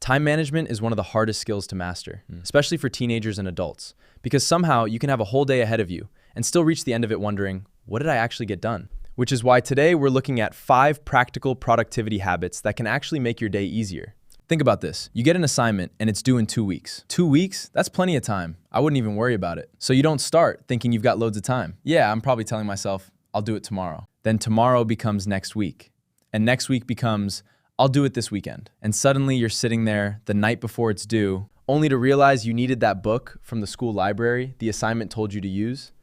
Time management is one of the hardest skills to master, especially for teenagers and adults, because somehow you can have a whole day ahead of you and still reach the end of it wondering, what did I actually get done? Which is why today we're looking at 5 practical productivity habits that can actually make your day easier. Think about this. You get an assignment and it's due in 2 weeks. 2 weeks? That's plenty of time. I wouldn't even worry about it. So you don't start thinking you've got loads of time. Yeah, I'm probably telling myself, I'll do it tomorrow. Then tomorrow becomes next week. And next week becomes, I'll do it this weekend. And suddenly you're sitting there the night before it's due, only to realize you needed that book from the school library the assignment told you to use.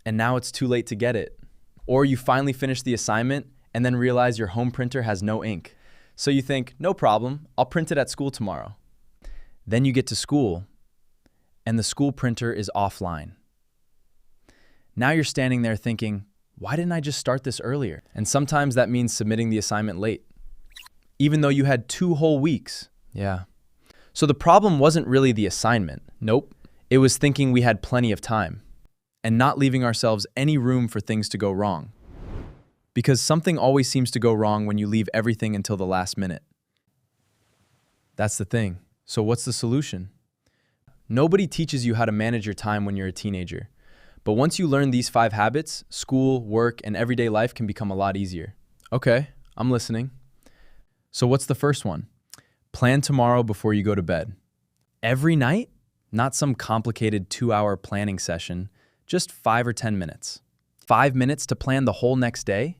And now it's too late to get it. Or you finally finish the assignment and then realize your home printer has no ink. So you think, no problem, I'll print it at school tomorrow. Then you get to school and the school printer is offline. Now you're standing there thinking, why didn't I just start this earlier? And sometimes that means submitting the assignment late, even though you had 2 whole weeks. Yeah. So the problem wasn't really the assignment. Nope. It was thinking we had plenty of time and not leaving ourselves any room for things to go wrong. Because something always seems to go wrong when you leave everything until the last minute. That's the thing. So what's the solution? Nobody teaches you how to manage your time when you're a teenager. But once you learn these 5 habits, school, work, and everyday life can become a lot easier. Okay, I'm listening. So what's the first one? Plan tomorrow before you go to bed. Every night? Not some complicated 2-hour planning session, just 5 or 10 minutes. 5 minutes to plan the whole next day?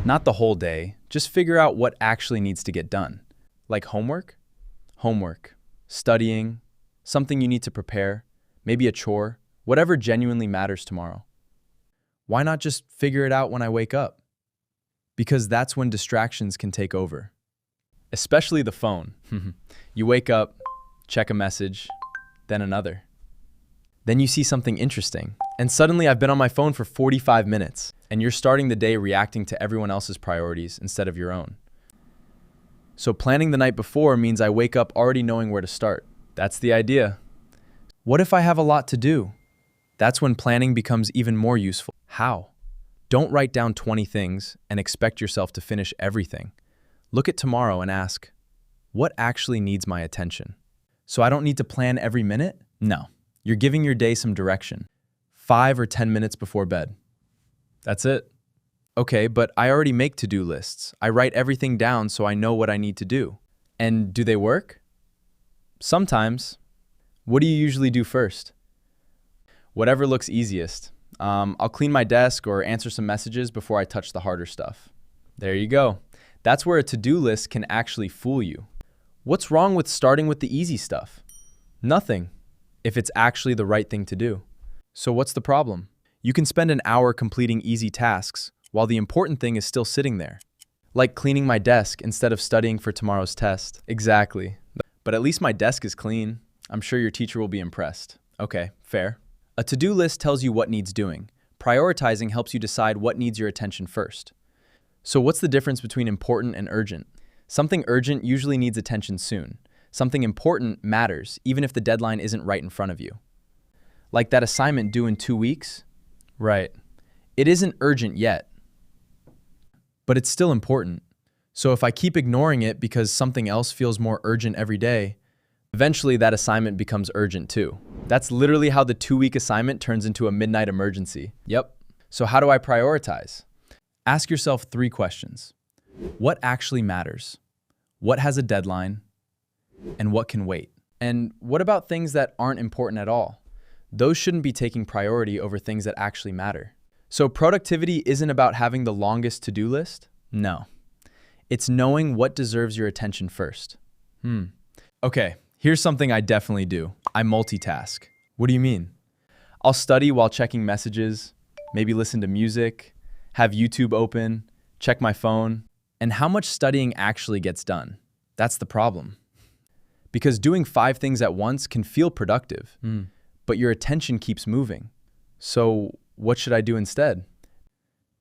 Not the whole day, just figure out what actually needs to get done. Like homework? Homework. Studying, something you need to prepare, maybe a chore, whatever genuinely matters tomorrow. Why not just figure it out when I wake up? Because that's when distractions can take over. Especially the phone. You wake up, check a message, then another. Then you see something interesting, and suddenly I've been on my phone for 45 minutes, and you're starting the day reacting to everyone else's priorities instead of your own. So planning the night before means I wake up already knowing where to start. That's the idea. What if I have a lot to do? That's when planning becomes even more useful. How? Don't write down 20 things and expect yourself to finish everything. Look at tomorrow and ask, what actually needs my attention? So I don't need to plan every minute? No. You're giving your day some direction. 5 or 10 minutes before bed. That's it. Okay, but I already make to-do lists. I write everything down so I know what I need to do. And do they work? Sometimes. What do you usually do first? Whatever looks easiest. I'll clean my desk or answer some messages before I touch the harder stuff. There you go. That's where a to-do list can actually fool you. What's wrong with starting with the easy stuff? Nothing, if it's actually the right thing to do. So what's the problem? You can spend an hour completing easy tasks while the important thing is still sitting there. Like cleaning my desk instead of studying for tomorrow's test. Exactly. But at least my desk is clean. I'm sure your teacher will be impressed. Okay, fair. A to-do list tells you what needs doing. Prioritizing helps you decide what needs your attention first. So what's the difference between important and urgent? Something urgent usually needs attention soon. Something important matters, even if the deadline isn't right in front of you. Like that assignment due in 2 weeks? Right. It isn't urgent yet, but it's still important. So if I keep ignoring it because something else feels more urgent every day, eventually that assignment becomes urgent too. That's literally how the 2-week assignment turns into a midnight emergency. Yep. So how do I prioritize? Ask yourself 3 questions. What actually matters? What has a deadline? And what can wait? And what about things that aren't important at all? Those shouldn't be taking priority over things that actually matter. So productivity isn't about having the longest to-do list? No. It's knowing what deserves your attention first. Okay, here's something I definitely do. I multitask. What do you mean? I'll study while checking messages, maybe listen to music, have YouTube open, check my phone. And how much studying actually gets done? That's the problem. Because doing 5 things at once can feel productive, but your attention keeps moving. So what should I do instead?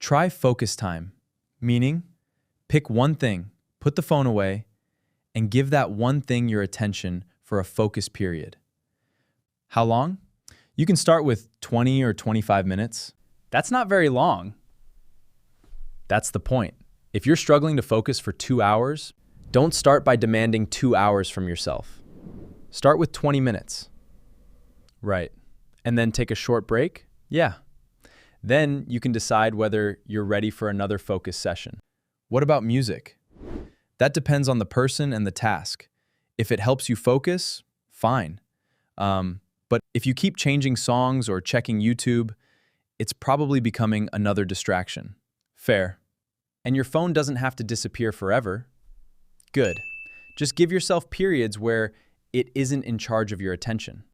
Try focus time, meaning pick one thing, put the phone away, and give that one thing your attention for a focus period. How long? You can start with 20 or 25 minutes. That's not very long. That's the point. If you're struggling to focus for 2 hours, Don't start by demanding 2 hours from yourself. Start with 20 minutes. Right. And then take a short break? Yeah. Then you can decide whether you're ready for another focus session. What about music? That depends on the person and the task. If it helps you focus, fine. But if you keep changing songs or checking YouTube, it's probably becoming another distraction. Fair. And your phone doesn't have to disappear forever. Good. Just give yourself periods where it isn't in charge of your attention.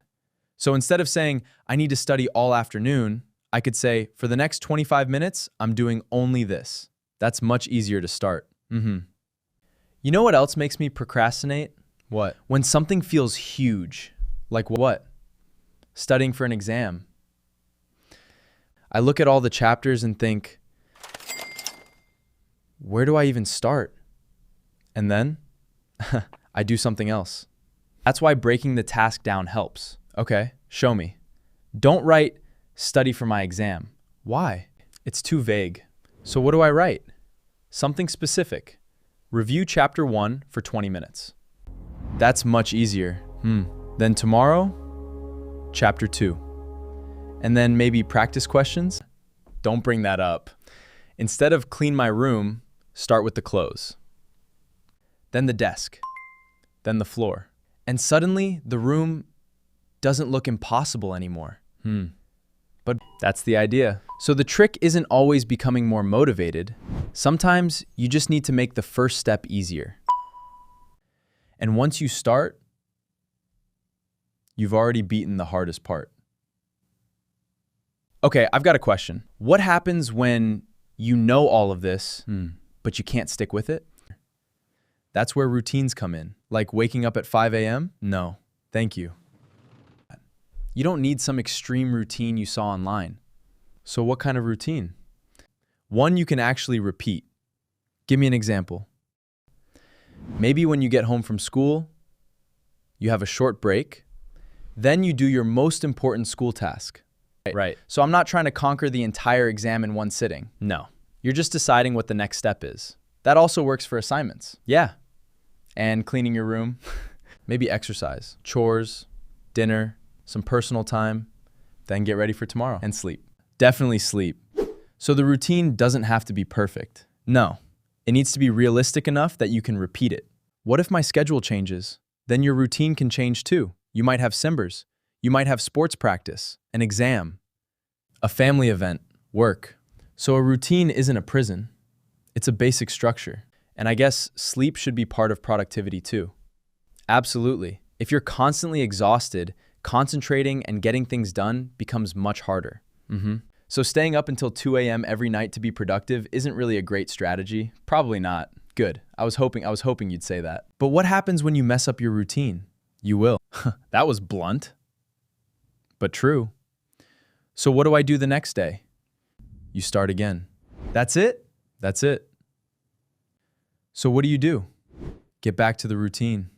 So instead of saying, I need to study all afternoon, I could say, for the next 25 minutes, I'm doing only this. That's much easier to start. You know what else makes me procrastinate? What? When something feels huge. Like what? Studying for an exam. I look at all the chapters and think, where do I even start? And then I do something else. That's why breaking the task down helps. Okay, show me. Don't write, study for my exam. Why? It's too vague. So what do I write? Something specific. Review chapter 1 for 20 minutes. That's much easier. Then tomorrow, chapter 2. And then maybe practice questions? Don't bring that up. Instead of clean my room, start with the clothes. Then the desk. Then the floor. And suddenly, the room doesn't look impossible anymore. But that's the idea. So the trick isn't always becoming more motivated. Sometimes you just need to make the first step easier. And once you start, you've already beaten the hardest part. Okay, I've got a question. What happens when you know all of this, but you can't stick with it? That's where routines come in. Like waking up at 5 a.m.? No, thank you. You don't need some extreme routine you saw online. So what kind of routine? One you can actually repeat. Give me an example. Maybe when you get home from school, you have a short break, then you do your most important school task. Right. So I'm not trying to conquer the entire exam in one sitting. No. You're just deciding what the next step is. That also works for assignments. Yeah. And cleaning your room, maybe exercise, chores, dinner, some personal time, then get ready for tomorrow and sleep. Definitely sleep. So the routine doesn't have to be perfect. No, it needs to be realistic enough that you can repeat it. What if my schedule changes? Then your routine can change too. You might have Simbers. You might have sports practice, an exam, a family event, work. So a routine isn't a prison. It's a basic structure. And I guess sleep should be part of productivity too. Absolutely. If you're constantly exhausted, concentrating and getting things done becomes much harder. So staying up until 2 a.m. every night to be productive isn't really a great strategy. Probably not. Good. I was hoping you'd say that. But what happens when you mess up your routine? You will. That was blunt, but true. So what do I do the next day? You start again. That's it? That's it. So what do? Get back to the routine.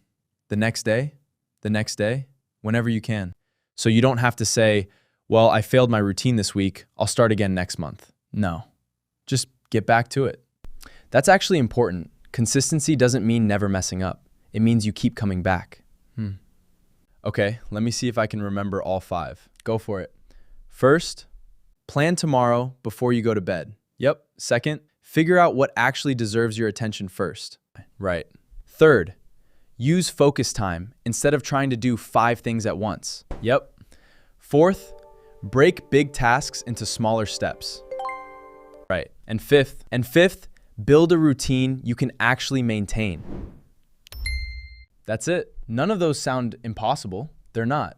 The next day, whenever you can. So you don't have to say, well, I failed my routine this week, I'll start again next month. No, just get back to it. That's actually important. Consistency doesn't mean never messing up. It means you keep coming back. Okay, let me see if I can remember all 5. Go for it. First, plan tomorrow before you go to bed. Yep. Second, figure out what actually deserves your attention first. Right. Third, use focus time instead of trying to do 5 things at once. Yep. Fourth, break big tasks into smaller steps. Right. And fifth, build a routine you can actually maintain. That's it. None of those sound impossible. They're not.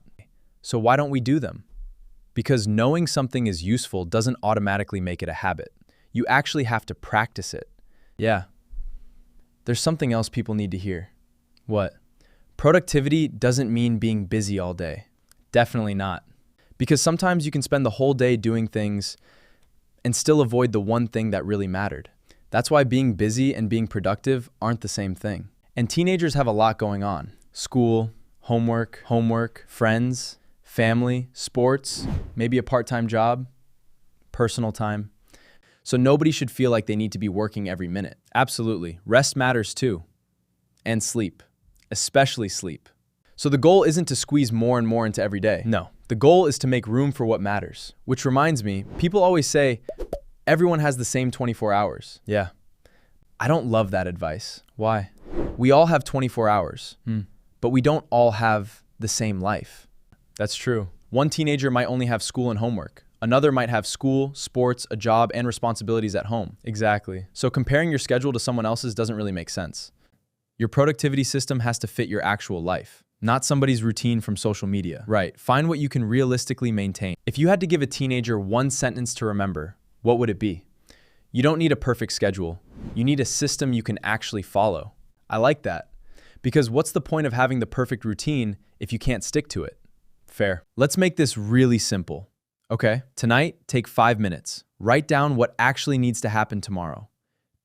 So why don't we do them? Because knowing something is useful doesn't automatically make it a habit. You actually have to practice it. Yeah. There's something else people need to hear. What? Productivity doesn't mean being busy all day. Definitely not. Because sometimes you can spend the whole day doing things and still avoid the one thing that really mattered. That's why being busy and being productive aren't the same thing. And teenagers have a lot going on. School, homework, friends, family, sports, maybe a part-time job, personal time. So nobody should feel like they need to be working every minute. Absolutely. Rest matters too. and sleep, especially sleep. So the goal isn't to squeeze more and more into every day. No, the goal is to make room for what matters. Which reminds me, people always say, everyone has the same 24 hours. Yeah. I don't love that advice. Why? We all have 24 hours, but we don't all have the same life. That's true. One teenager might only have school and homework. Another might have school, sports, a job, and responsibilities at home. Exactly. So comparing your schedule to someone else's doesn't really make sense. Your productivity system has to fit your actual life, not somebody's routine from social media. Right. Find what you can realistically maintain. If you had to give a teenager one sentence to remember, what would it be? You don't need a perfect schedule. You need a system you can actually follow. I like that. Because what's the point of having the perfect routine if you can't stick to it? Fair. Let's make this really simple. Okay, tonight, take 5 minutes. Write down what actually needs to happen tomorrow.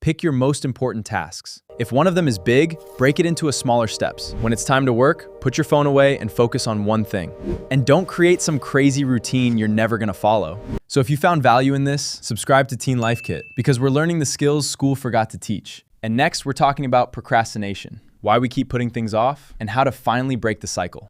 Pick your most important tasks. If one of them is big, break it into smaller steps. When it's time to work, put your phone away and focus on one thing. And don't create some crazy routine you're never gonna follow. So if you found value in this, subscribe to Teen Life Kit because we're learning the skills school forgot to teach. And next, we're talking about procrastination, why we keep putting things off, and how to finally break the cycle.